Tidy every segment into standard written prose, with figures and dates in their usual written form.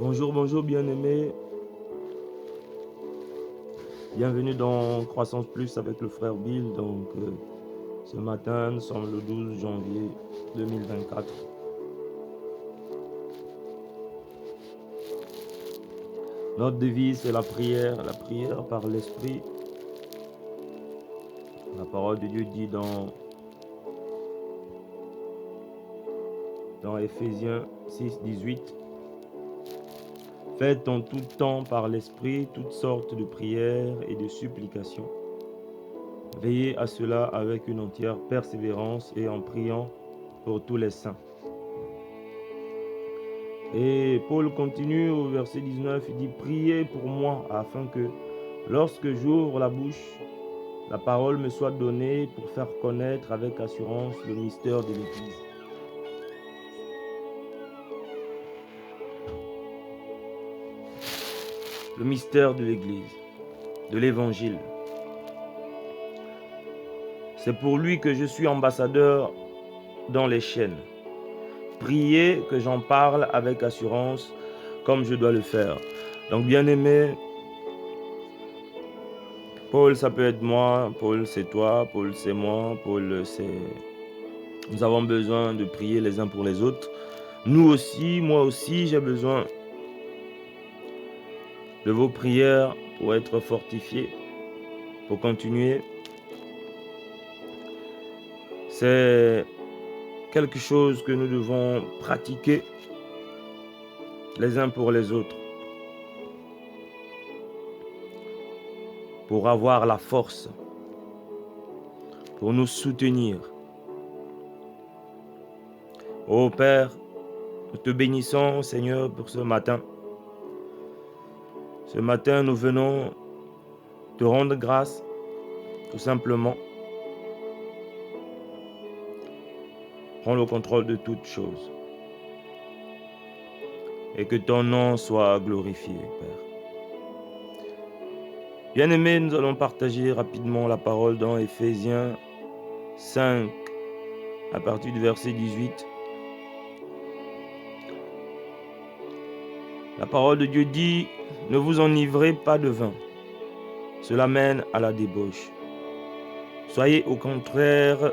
Bonjour, bonjour bien-aimés. Bienvenue dans Croissance Plus avec le frère Bill. Ce matin, nous sommes le 12 janvier 2024. Notre devise, c'est la prière par l'Esprit. La parole de Dieu dit dans Éphésiens 6, 18. Faites en tout temps par l'Esprit toutes sortes de prières et de supplications. Veillez à cela avec une entière persévérance et en priant pour tous les saints. Et Paul continue au verset 19, il dit « Priez pour moi afin que, lorsque j'ouvre la bouche, la parole me soit donnée pour faire connaître avec assurance le mystère de l'Église. » Le mystère de l'Église, de l'Évangile. C'est pour lui que je suis ambassadeur dans les chaînes. Priez que j'en parle avec assurance comme je dois le faire. Donc bien aimé, Paul ça peut être moi, Paul c'est toi, Paul c'est moi, Paul c'est... Nous avons besoin de prier les uns pour les autres. Nous aussi, moi aussi, j'ai besoin de vos prières pour être fortifié, pour continuer. C'est quelque chose que nous devons pratiquer les uns pour les autres, pour avoir la force, pour nous soutenir. Ô Père, nous te bénissons, Seigneur, pour ce matin. Ce matin, nous venons te rendre grâce, tout simplement. Prends le contrôle de toutes choses. Et que ton nom soit glorifié, Père. Bien-aimés, nous allons partager rapidement la parole dans Éphésiens 5, à partir du verset 18. La parole de Dieu dit « Ne vous enivrez pas de vin, cela mène à la débauche. Soyez au contraire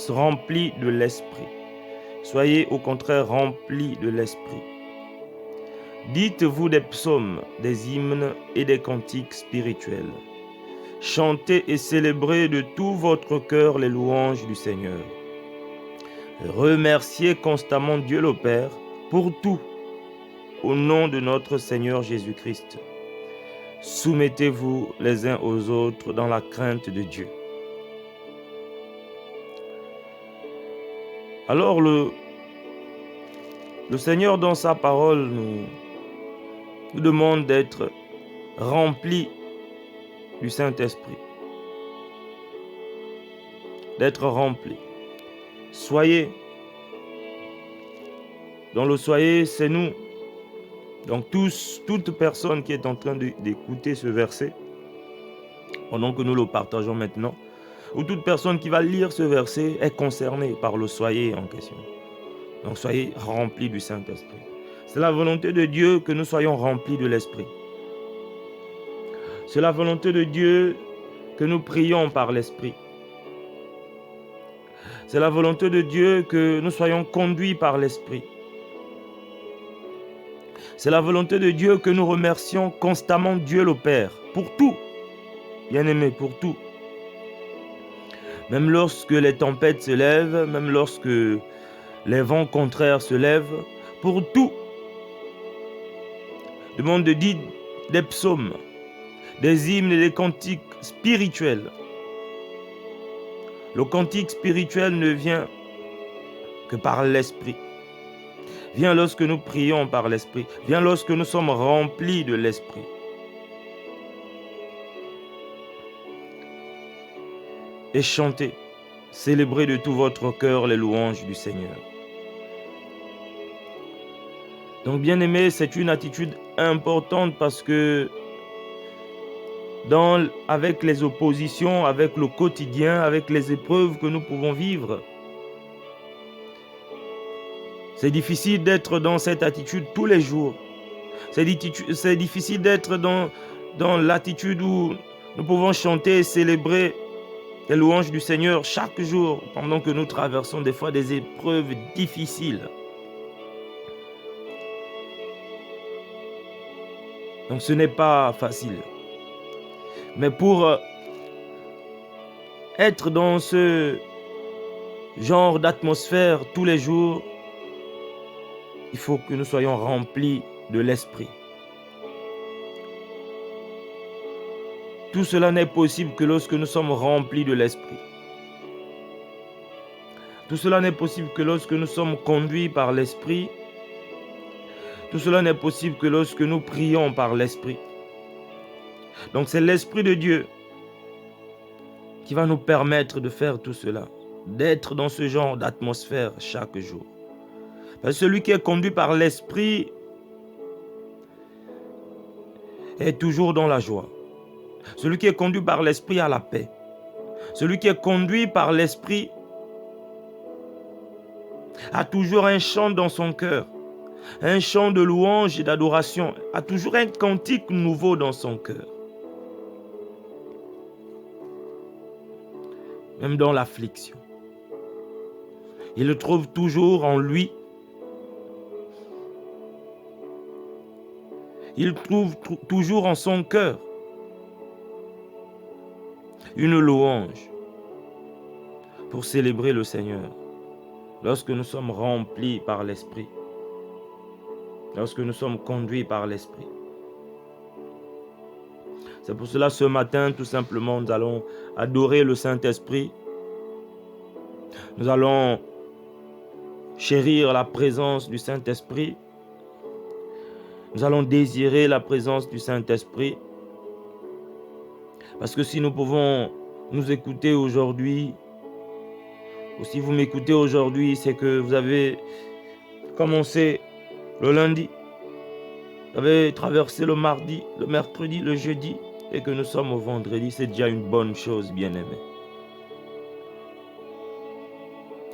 remplis de l'Esprit. Soyez au contraire remplis de l'Esprit. Dites-vous des psaumes, des hymnes et des cantiques spirituels. Chantez et célébrez de tout votre cœur les louanges du Seigneur. Remerciez constamment Dieu le Père pour tout, au nom de notre Seigneur Jésus-Christ. Soumettez-vous les uns aux autres dans la crainte de Dieu. » Alors le Seigneur dans sa parole nous demande d'être remplis du Saint-Esprit. D'être remplis. Soyez. Dans le soyez, c'est nous. Donc toute personne qui est en train d'écouter ce verset, pendant que nous le partageons maintenant, ou toute personne qui va lire ce verset est concernée par le soyez en question. Donc soyez remplis du Saint-Esprit. C'est la volonté de Dieu que nous soyons remplis de l'Esprit. C'est la volonté de Dieu que nous prions par l'Esprit. C'est la volonté de Dieu que nous soyons conduits par l'Esprit. C'est la volonté de Dieu que nous remercions constamment Dieu le Père pour tout. Bien-aimé, pour tout. Même lorsque les tempêtes se lèvent, même lorsque les vents contraires se lèvent, pour tout. Demande de dire des psaumes, des hymnes et des cantiques spirituels. Le cantique spirituel ne vient que par l'Esprit. Vient lorsque nous prions par l'Esprit. Vient lorsque nous sommes remplis de l'Esprit. Et chantez, célébrez de tout votre cœur les louanges du Seigneur. Donc bien aimé, c'est une attitude importante parce que avec les oppositions, avec le quotidien, avec les épreuves que nous pouvons vivre, c'est difficile d'être dans cette attitude tous les jours. C'est difficile d'être dans l'attitude où nous pouvons chanter et célébrer les louanges du Seigneur chaque jour pendant que nous traversons des fois des épreuves difficiles. Donc ce n'est pas facile. Mais pour être dans ce genre d'atmosphère tous les jours, il faut que nous soyons remplis de l'Esprit. Tout cela n'est possible que lorsque nous sommes remplis de l'Esprit. Tout cela n'est possible que lorsque nous sommes conduits par l'Esprit. Tout cela n'est possible que lorsque nous prions par l'Esprit. Donc c'est l'Esprit de Dieu qui va nous permettre de faire tout cela, d'être dans ce genre d'atmosphère chaque jour. Parce que celui qui est conduit par l'Esprit est toujours dans la joie. Celui qui est conduit par l'Esprit a la paix. Celui qui est conduit par l'Esprit a toujours un chant dans son cœur, un chant de louange et d'adoration, a toujours un cantique nouveau dans son cœur. Même dans l'affliction, il trouve toujours en lui, il trouve toujours en son cœur une louange pour célébrer le Seigneur. Lorsque nous sommes remplis par l'Esprit, lorsque nous sommes conduits par l'Esprit. C'est pour cela ce matin, tout simplement, nous allons adorer le Saint-Esprit. Nous allons chérir la présence du Saint-Esprit. Nous allons désirer la présence du Saint-Esprit. Parce que si nous pouvons nous écouter aujourd'hui, ou si vous m'écoutez aujourd'hui, c'est que vous avez commencé le lundi, vous avez traversé le mardi, le mercredi, le jeudi, et que nous sommes au vendredi. C'est déjà une bonne chose, bien-aimés.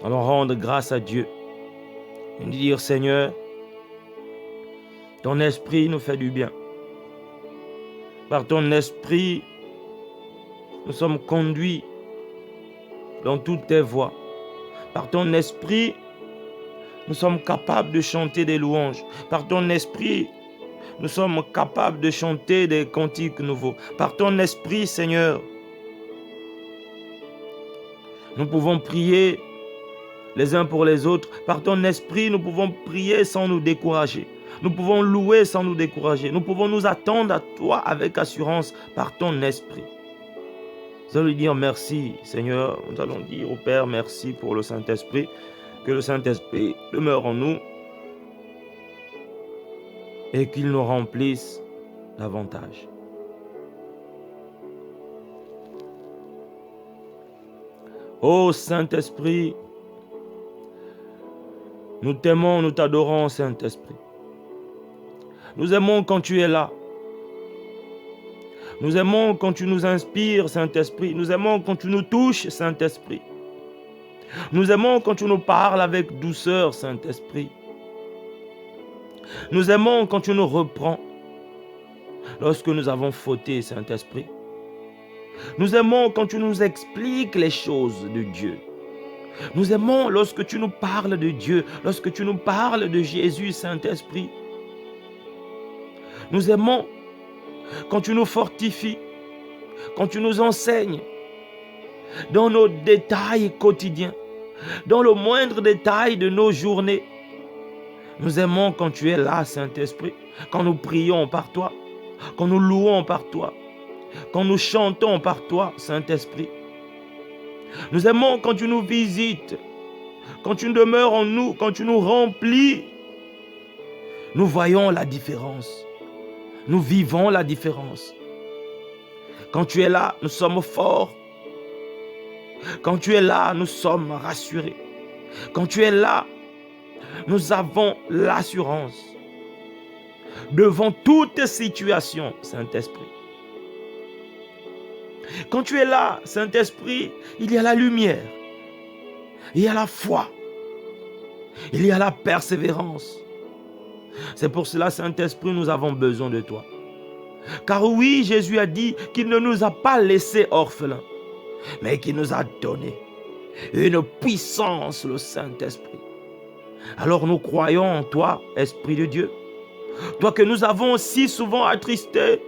Allons rendre grâce à Dieu et dire: Seigneur, ton esprit nous fait du bien. Par ton esprit, nous sommes conduits dans toutes tes voies. Par ton esprit, nous sommes capables de chanter des louanges. Par ton esprit, nous sommes capables de chanter des cantiques nouveaux. Par ton esprit, Seigneur, nous pouvons prier les uns pour les autres. Par ton esprit, nous pouvons prier sans nous décourager. Nous pouvons louer sans nous décourager. Nous pouvons nous attendre à toi avec assurance par ton esprit. Nous allons lui dire merci, Seigneur. Nous allons dire au Père merci pour le Saint-Esprit. Que le Saint-Esprit demeure en nous et qu'il nous remplisse davantage. Ô Saint-Esprit, nous t'aimons, nous t'adorons, Saint-Esprit. Nous aimons quand tu es là. Nous aimons quand tu nous inspires, Saint-Esprit. Nous aimons quand tu nous touches, Saint-Esprit. Nous aimons quand tu nous parles avec douceur, Saint-Esprit. Nous aimons quand tu nous reprends lorsque nous avons fauté, Saint-Esprit. Nous aimons quand tu nous expliques les choses de Dieu. Nous aimons lorsque tu nous parles de Dieu, lorsque tu nous parles de Jésus, Saint-Esprit. Nous aimons quand tu nous fortifies, quand tu nous enseignes dans nos détails quotidiens, dans le moindre détail de nos journées. Nous aimons quand tu es là, Saint-Esprit, quand nous prions par toi, quand nous louons par toi, quand nous chantons par toi, Saint-Esprit. Nous aimons quand tu nous visites, quand tu demeures en nous, quand tu nous remplis. Nous voyons la différence. Nous vivons la différence. Quand tu es là, nous sommes forts. Quand tu es là, nous sommes rassurés. Quand tu es là, nous avons l'assurance devant toute situation, Saint-Esprit. Quand tu es là, Saint-Esprit, il y a la lumière, il y a la foi, il y a la persévérance, C'est pour cela, Saint-Esprit, nous avons besoin de toi. Car oui, Jésus a dit qu'il ne nous a pas laissés orphelins, mais qu'il nous a donné une puissance, le Saint-Esprit. Alors nous croyons en toi, Esprit de Dieu. Toi que nous avons si souvent attristé.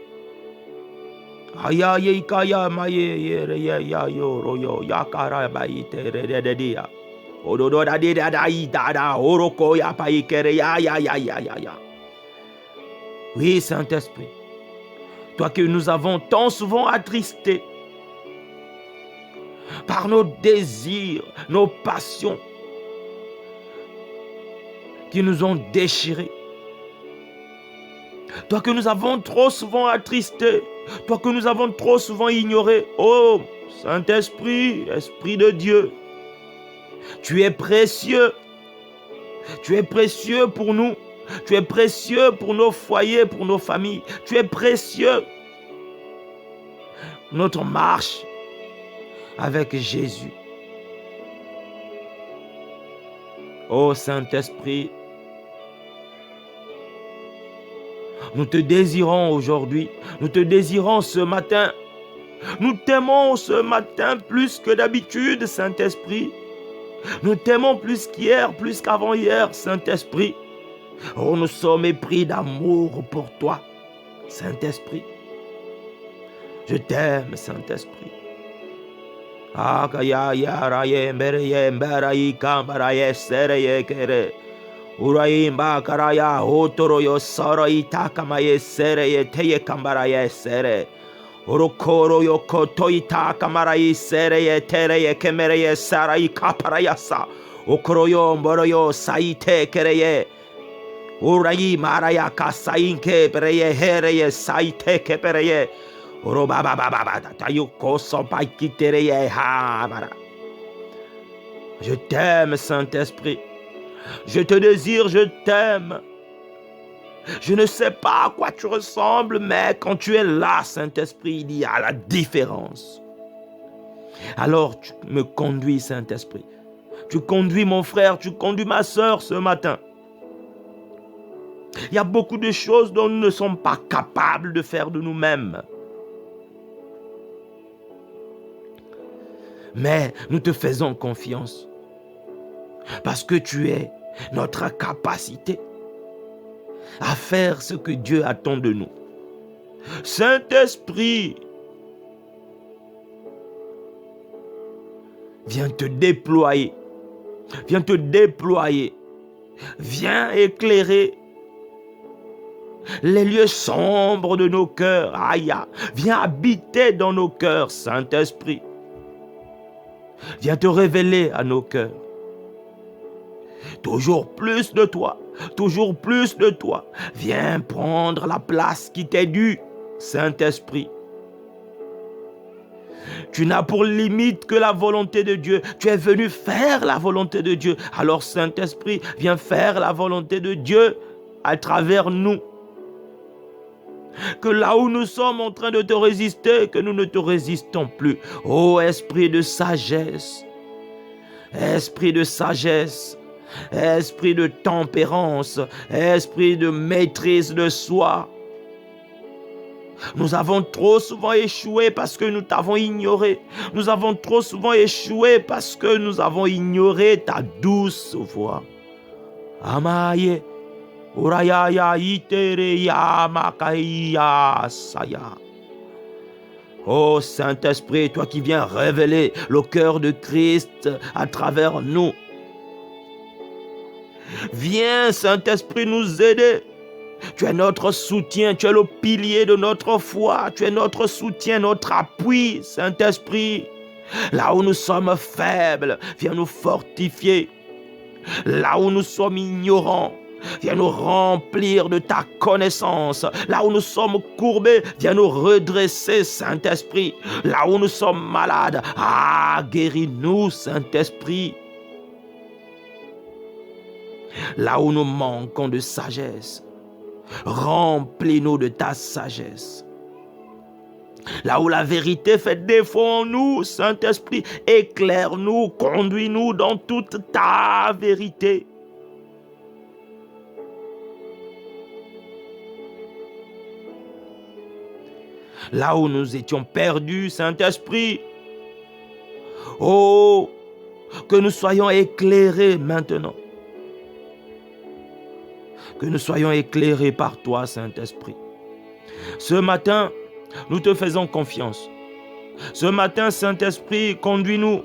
Oui, Saint-Esprit. Toi que nous avons tant souvent attristé par nos désirs, nos passions qui nous ont déchirés. Toi que nous avons trop souvent attristé, toi que nous avons trop souvent ignoré. Oh, Saint-Esprit, Esprit de Dieu, tu es précieux. Tu es précieux pour nous. Tu es précieux pour nos foyers, pour nos familles. Tu es précieux. Notre marche avec Jésus. Oh Saint-Esprit, nous te désirons aujourd'hui. Nous te désirons ce matin. Nous t'aimons ce matin plus que d'habitude, Saint-Esprit. Nous t'aimons plus qu'hier, plus qu'avant-hier, Saint-Esprit. Oh, nous sommes épris d'amour pour toi, Saint-Esprit. Je t'aime, Saint-Esprit. Uraimba karaya otoro yo soro itakamaye sere ye teye kambaraye sere. Orokoro yo koto itakamarai sere ye tere ye kemere ye sarai kaparayasa. Okoro yo mboro yo saite kereye. Urai maraya kasainke pereye here ye saite kepereye. Oro baba baba tayo koso pakitere ye ha bara. Je t'aime, Saint-Esprit. Je te désire, je t'aime. Je ne sais pas à quoi tu ressembles, mais quand tu es là, Saint-Esprit, il y a la différence. Alors tu me conduis, Saint-Esprit. Tu conduis mon frère, tu conduis ma soeur ce matin. Il y a beaucoup de choses dont nous ne sommes pas capables de faire de nous-mêmes. Mais nous te faisons confiance. Parce que tu es notre capacité à faire ce que Dieu attend de nous. Saint-Esprit, viens te déployer. Viens te déployer. Viens éclairer les lieux sombres de nos cœurs. Aïe, viens habiter dans nos cœurs, Saint-Esprit. Viens te révéler à nos cœurs. Toujours plus de toi, toujours plus de toi. Viens prendre la place qui t'est due, Saint-Esprit. Tu n'as pour limite que la volonté de Dieu. Tu es venu faire la volonté de Dieu. Alors, Saint-Esprit, viens faire la volonté de Dieu à travers nous. Que là où nous sommes en train de te résister, que nous ne te résistons plus. Ô esprit de sagesse, esprit de sagesse, esprit de tempérance, esprit de maîtrise de soi. Nous avons trop souvent échoué parce que nous t'avons ignoré. Nous avons trop souvent échoué parce que nous avons ignoré ta douce voix. Amaye, urayaya itereya makaya saya. Oh Saint-Esprit, toi qui viens révéler le cœur de Christ à travers nous. Viens, Saint-Esprit, nous aider. Tu es notre soutien, tu es le pilier de notre foi, tu es notre soutien, notre appui, Saint-Esprit. Là où nous sommes faibles, viens nous fortifier. Là où nous sommes ignorants, viens nous remplir de ta connaissance. Là où nous sommes courbés, viens nous redresser, Saint-Esprit. Là où nous sommes malades, guéris-nous, Saint-Esprit. Là où nous manquons de sagesse, remplis-nous de ta sagesse. Là où la vérité fait défaut en nous, Saint-Esprit, éclaire-nous, conduis-nous dans toute ta vérité. là où nous étions perdus, Saint-Esprit. Oh, que nous soyons éclairés maintenant. Que nous soyons éclairés par toi, Saint-Esprit. Ce matin, nous te faisons confiance. Ce matin, Saint-Esprit, conduis-nous,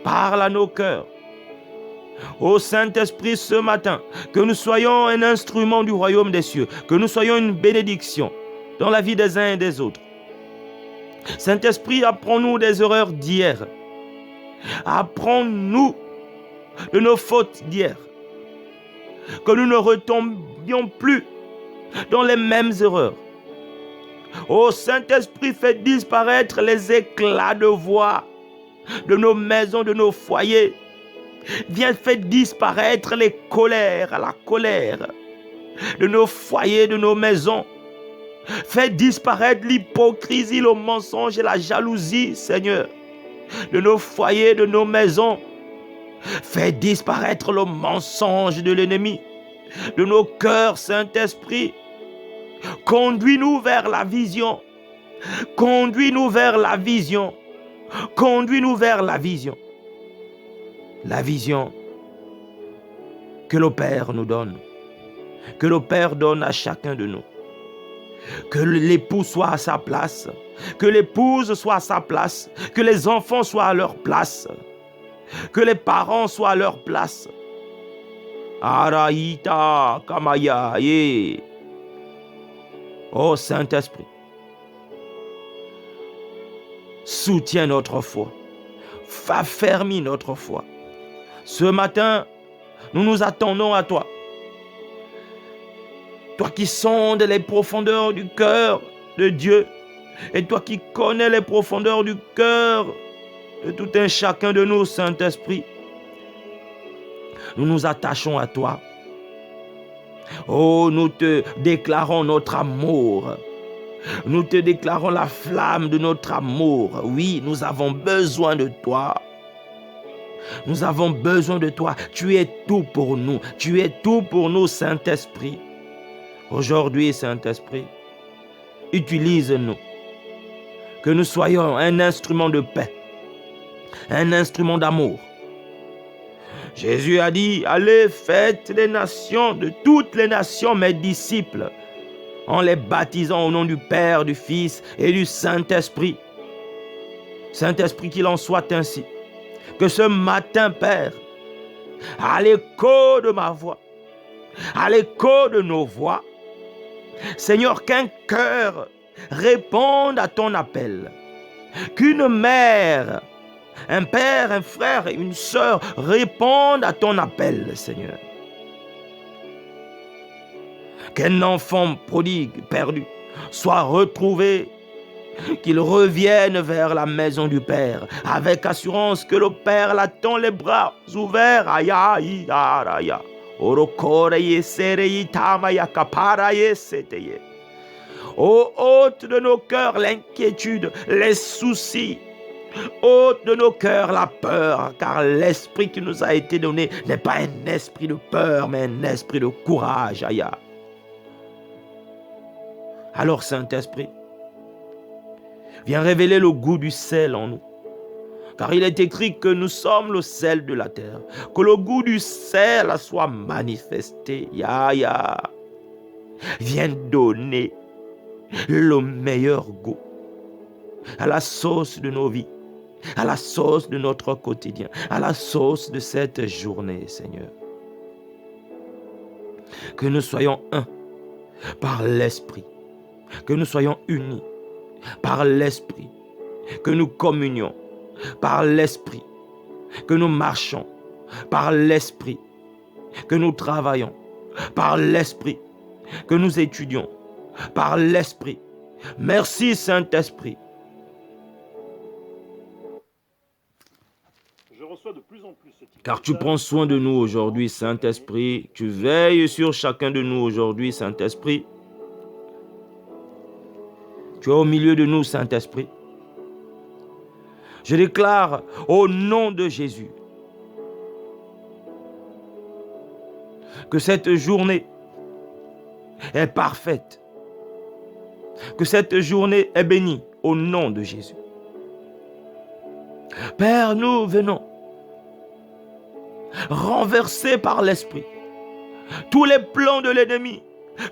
parle à nos cœurs. Ô Saint-Esprit, ce matin, que nous soyons un instrument du royaume des cieux, que nous soyons une bénédiction dans la vie des uns et des autres. Saint-Esprit, apprends-nous des erreurs d'hier. Apprends-nous de nos fautes d'hier. Que nous ne retombions plus dans les mêmes erreurs. Ô Saint-Esprit, fais disparaître les éclats de voix de nos maisons, de nos foyers. Viens, fais disparaître les colères, la colère de nos foyers, de nos maisons. Fais disparaître l'hypocrisie, le mensonge et la jalousie, Seigneur, de nos foyers, de nos maisons. Fais disparaître le mensonge de l'ennemi, de nos cœurs, Saint-Esprit. Conduis-nous vers la vision. Conduis-nous vers la vision. Conduis-nous vers la vision. La vision que le Père nous donne. Que le Père donne à chacun de nous. Que l'époux soit à sa place. Que l'épouse soit à sa place. Que les enfants soient à leur place. Que les parents soient à leur place. Araïta Kamaya. Oh Saint-Esprit, soutiens notre foi. Affermis notre foi. Ce matin, nous nous attendons à toi. Toi qui sondes les profondeurs du cœur de Dieu. Et toi qui connais les profondeurs du cœur de tout un chacun de nous, Saint-Esprit. Nous nous attachons à toi. Oh, nous te déclarons notre amour. Nous te déclarons la flamme de notre amour. Oui, nous avons besoin de toi. Nous avons besoin de toi. Tu es tout pour nous. Tu es tout pour nous, Saint-Esprit. Aujourd'hui, Saint-Esprit, utilise-nous. Que nous soyons un instrument de paix. Un instrument d'amour. Jésus a dit, allez, faites les nations, de toutes les nations, mes disciples, en les baptisant au nom du Père, du Fils et du Saint-Esprit. Saint-Esprit, qu'il en soit ainsi. Que ce matin, Père, à l'écho de ma voix, à l'écho de nos voix, Seigneur, qu'un cœur réponde à ton appel. Qu'une mère, un père, un frère et une sœur répondent à ton appel, Seigneur. Qu'un enfant prodigue, perdu, soit retrouvé, qu'il revienne vers la maison du Père, avec assurance que le Père l'attend les bras ouverts. Aya, aya, aya. Ô hôte de nos cœurs, l'inquiétude, les soucis. Ôte de nos cœurs la peur, car l'esprit qui nous a été donné n'est pas un esprit de peur, mais un esprit de courage. Aïe. Alors, Saint-Esprit, viens révéler le goût du sel en nous. Car il est écrit que nous sommes le sel de la terre. Que le goût du sel soit manifesté. Ya. Viens donner le meilleur goût à la sauce de nos vies, à la sauce de notre quotidien, à la sauce de cette journée, Seigneur. Que nous soyons un par l'Esprit, que nous soyons unis par l'Esprit, que nous communions par l'Esprit, que nous marchons par l'Esprit, que nous travaillons par l'Esprit, que nous étudions par l'Esprit. Merci Saint-Esprit. Car tu prends soin de nous aujourd'hui, Saint-Esprit. Tu veilles sur chacun de nous aujourd'hui, Saint-Esprit. Tu es au milieu de nous, Saint-Esprit. Je déclare au nom de Jésus que cette journée est parfaite. Que cette journée est bénie au nom de Jésus. Père, nous venons renverser par l'Esprit tous les plans de l'ennemi.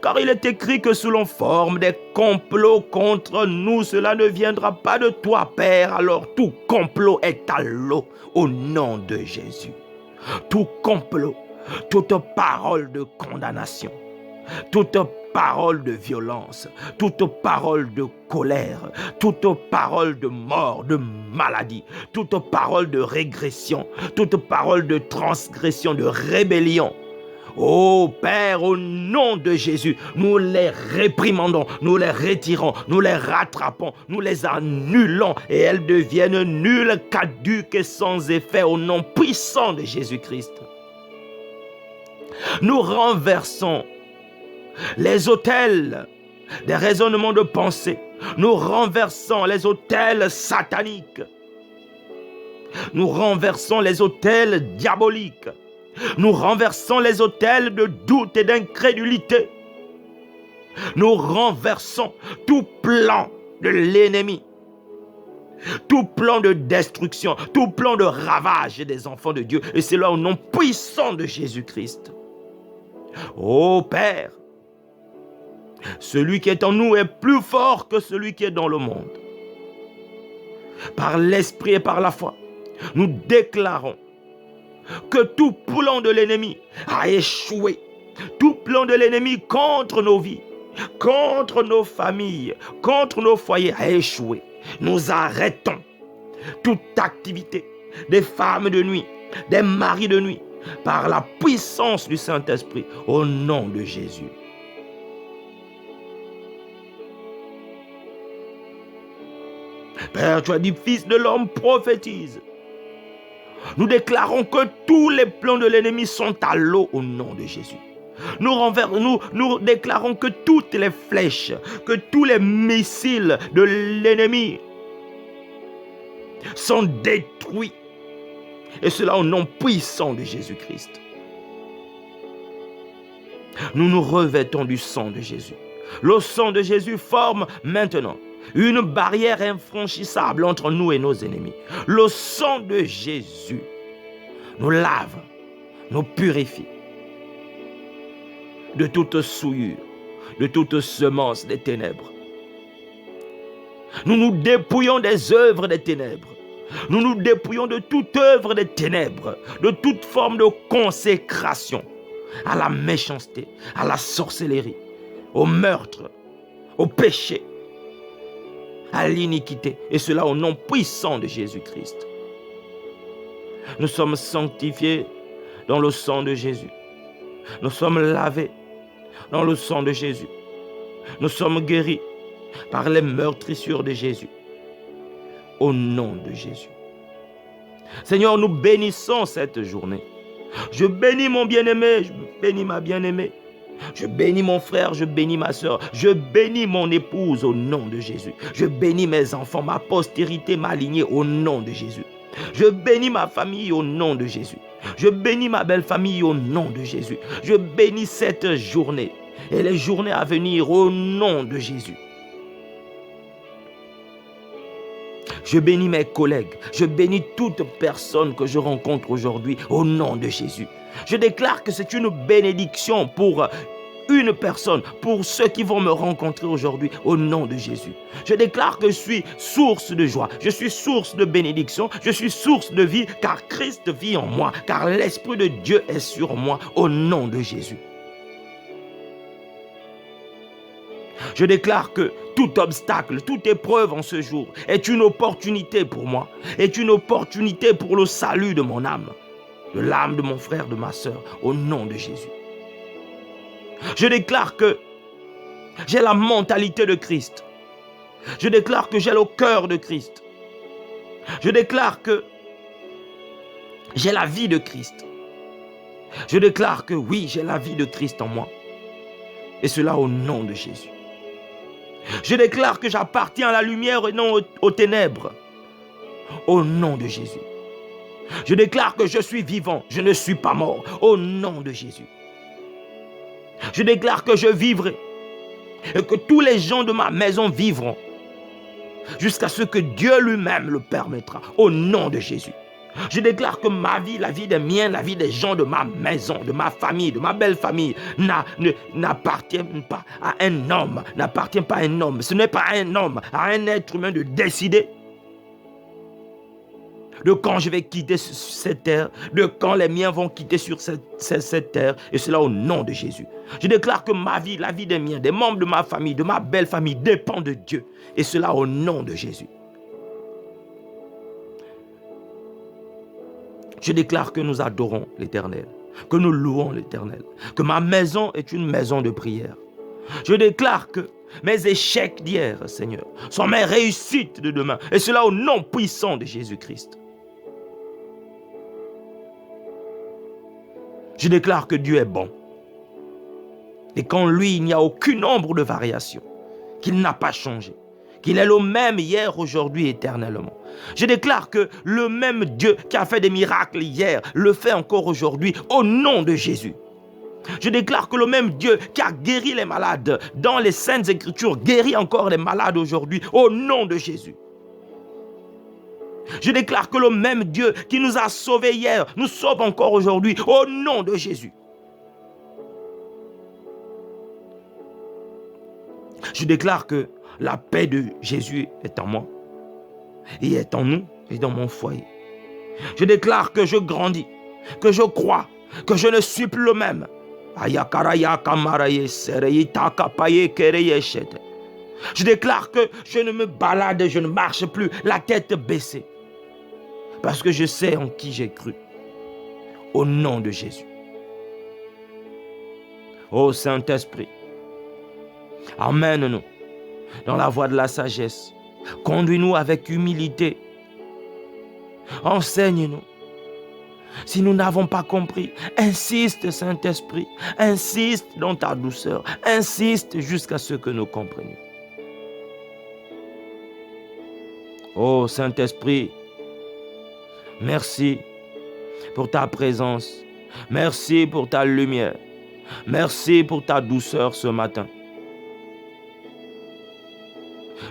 Car il est écrit que sous la forme des complots contre nous, cela ne viendra pas de toi, Père. Alors tout complot est à l'eau au nom de Jésus. Tout complot, toute parole de condamnation, toute parole de violence, toute parole de colère, toute parole de mort, de maladie, toute parole de régression, toute parole de transgression, de rébellion. Oh Père, au nom de Jésus, nous les réprimandons, nous les retirons, nous les rattrapons, nous les annulons et elles deviennent nulles, caduques et sans effet au nom puissant de Jésus-Christ. Nous renversons les autels des raisonnements de pensée. Nous renversons les autels sataniques. Nous renversons les autels diaboliques. Nous renversons les autels de doute et d'incrédulité. Nous renversons tout plan de l'ennemi. Tout plan de destruction, tout plan de ravage des enfants de Dieu. Et c'est là au nom puissant de Jésus-Christ. Ô Père, celui qui est en nous est plus fort que celui qui est dans le monde. Par l'esprit et par la foi, nous déclarons que tout plan de l'ennemi a échoué. Tout plan de l'ennemi contre nos vies, contre nos familles, contre nos foyers a échoué. Nous arrêtons toute activité des femmes de nuit, des maris de nuit, par la puissance du Saint-Esprit, au nom de Jésus. Père, tu as dit, Fils de l'homme, prophétise. Nous déclarons que tous les plans de l'ennemi sont à l'eau au nom de Jésus. Nous déclarons que toutes les flèches, que tous les missiles de l'ennemi sont détruits. Et cela au nom puissant de Jésus-Christ. Nous nous revêtons du sang de Jésus. Le sang de Jésus forme maintenant une barrière infranchissable entre nous et nos ennemis. Le sang de Jésus nous lave, nous purifie de toute souillure, de toute semence des ténèbres. Nous nous dépouillons des œuvres des ténèbres. Nous nous dépouillons de toute œuvre des ténèbres, de toute forme de consécration à la méchanceté, à la sorcellerie, au meurtre, au péché, à l'iniquité, et cela au nom puissant de Jésus-Christ. Nous sommes sanctifiés dans le sang de Jésus. Nous sommes lavés dans le sang de Jésus. Nous sommes guéris par les meurtrissures de Jésus. Au nom de Jésus. Seigneur, nous bénissons cette journée. Je bénis mon bien-aimé, je bénis ma bien-aimée. Je bénis mon frère, je bénis ma soeur, je bénis mon épouse au nom de Jésus. Je bénis mes enfants, ma postérité, ma lignée au nom de Jésus. Je bénis ma famille au nom de Jésus. Je bénis ma belle famille au nom de Jésus. Je bénis cette journée et les journées à venir au nom de Jésus. Je bénis mes collègues, je bénis toute personne que je rencontre aujourd'hui au nom de Jésus. Je déclare que c'est une bénédiction pour une personne, pour ceux qui vont me rencontrer aujourd'hui au nom de Jésus. Je déclare que je suis source de joie, je suis source de bénédiction, je suis source de vie car Christ vit en moi, car l'Esprit de Dieu est sur moi au nom de Jésus. Je déclare que tout obstacle, toute épreuve en ce jour est une opportunité pour moi, est une opportunité pour le salut de mon âme, de l'âme de mon frère, de ma soeur, au nom de Jésus. Je déclare que j'ai la mentalité de Christ. Je déclare que j'ai le cœur de Christ. Je déclare que j'ai la vie de Christ. Je déclare que oui, j'ai la vie de Christ en moi. Et cela au nom de Jésus. Je déclare que j'appartiens à la lumière et non aux ténèbres. Au nom de Jésus. Je déclare que je suis vivant, je ne suis pas mort. Au nom de Jésus. Je déclare que je vivrai et que tous les gens de ma maison vivront jusqu'à ce que Dieu lui-même le permettra, au nom de Jésus. Je déclare que ma vie, la vie des miens, la vie des gens de ma maison, de ma famille, de ma belle famille, n'appartient pas à un homme, n'appartient pas à un homme. Ce n'est pas à un homme, à un être humain de décider de quand je vais quitter cette terre, de quand les miens vont quitter sur cette terre, et cela au nom de Jésus. Je déclare que ma vie, la vie des miens, des membres de ma famille, de ma belle famille, dépend de Dieu, et cela au nom de Jésus. Je déclare que nous adorons l'Éternel, que nous louons l'Éternel, que ma maison est une maison de prière. Je déclare que mes échecs d'hier, Seigneur, sont mes réussites de demain, et cela au nom puissant de Jésus-Christ. Je déclare que Dieu est bon, et qu'en lui, il n'y a aucune ombre de variation, qu'il n'a pas changé, qu'il est le même hier, aujourd'hui, éternellement. Je déclare que le même Dieu qui a fait des miracles hier, le fait encore aujourd'hui, au nom de Jésus. Je déclare que le même Dieu qui a guéri les malades dans les Saintes Écritures, guérit encore les malades aujourd'hui, au nom de Jésus. Je déclare que le même Dieu qui nous a sauvés hier, nous sauve encore aujourd'hui, au nom de Jésus. Je déclare que la paix de Jésus est en moi, et est en nous, et dans mon foyer. Je déclare que je grandis, que je crois, que je ne suis plus le même. Je déclare que je ne me balade, je ne marche plus la tête baissée. Parce que je sais en qui j'ai cru. Au nom de Jésus. Ô Saint-Esprit, emmène-nous dans la voie de la sagesse. Conduis-nous avec humilité. Enseigne-nous. Si nous n'avons pas compris, insiste, Saint-Esprit. Insiste dans ta douceur. Insiste jusqu'à ce que nous comprenions. Ô Saint-Esprit, merci pour ta présence. Merci pour ta lumière. Merci pour ta douceur ce matin.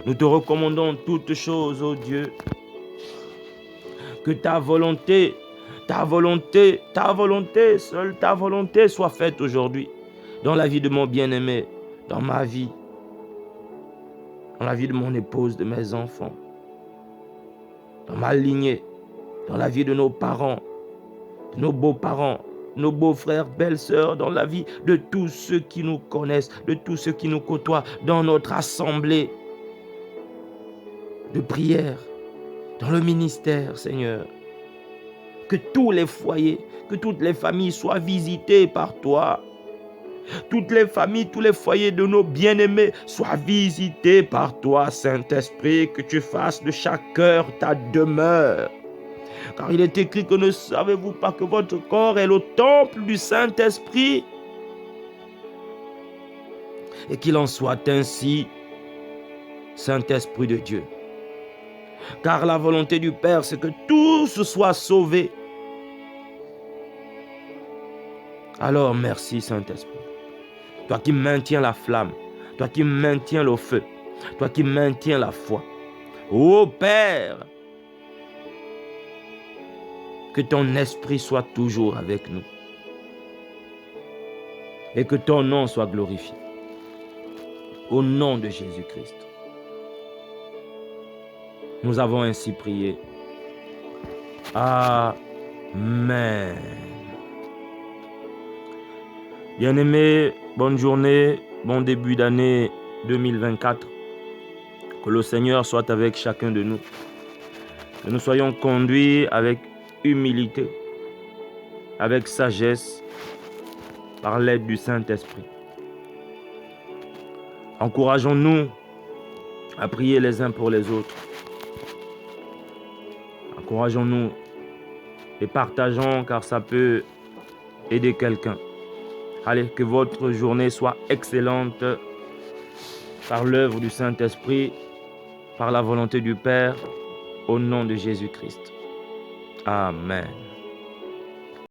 Nous te recommandons toutes choses, ô Dieu. Que ta volonté, seule ta volonté soit faite aujourd'hui. Dans la vie de mon bien-aimé, dans ma vie, dans la vie de mon épouse, de mes enfants, dans ma lignée, dans la vie de nos parents, de nos beaux-parents, nos beaux-frères, belles-sœurs, dans la vie de tous ceux qui nous connaissent, de tous ceux qui nous côtoient, dans notre assemblée de prière, dans le ministère, Seigneur. Que tous les foyers, que toutes les familles soient visitées par toi. Toutes les familles, tous les foyers de nos bien-aimés soient visités par toi, Saint-Esprit, que tu fasses de chaque cœur ta demeure. Car il est écrit que ne savez-vous pas que votre corps est le temple du Saint-Esprit? Et qu'il en soit ainsi, Saint-Esprit de Dieu. Car la volonté du Père, c'est que tous soient sauvés. Alors merci Saint-Esprit. Toi qui maintiens la flamme, toi qui maintiens le feu, toi qui maintiens la foi. Ô Père, que ton esprit soit toujours avec nous. Et que ton nom soit glorifié. Au nom de Jésus-Christ. Nous avons ainsi prié. Amen. Bien-aimés, bonne journée, bon début d'année 2024. Que le Seigneur soit avec chacun de nous. Que nous soyons conduits avec humilité, avec sagesse, par l'aide du Saint-Esprit. Encourageons-nous à prier les uns pour les autres. Encourageons-nous et partageons car ça peut aider quelqu'un. Allez, que votre journée soit excellente par l'œuvre du Saint-Esprit, par la volonté du Père, au nom de Jésus-Christ. Amen.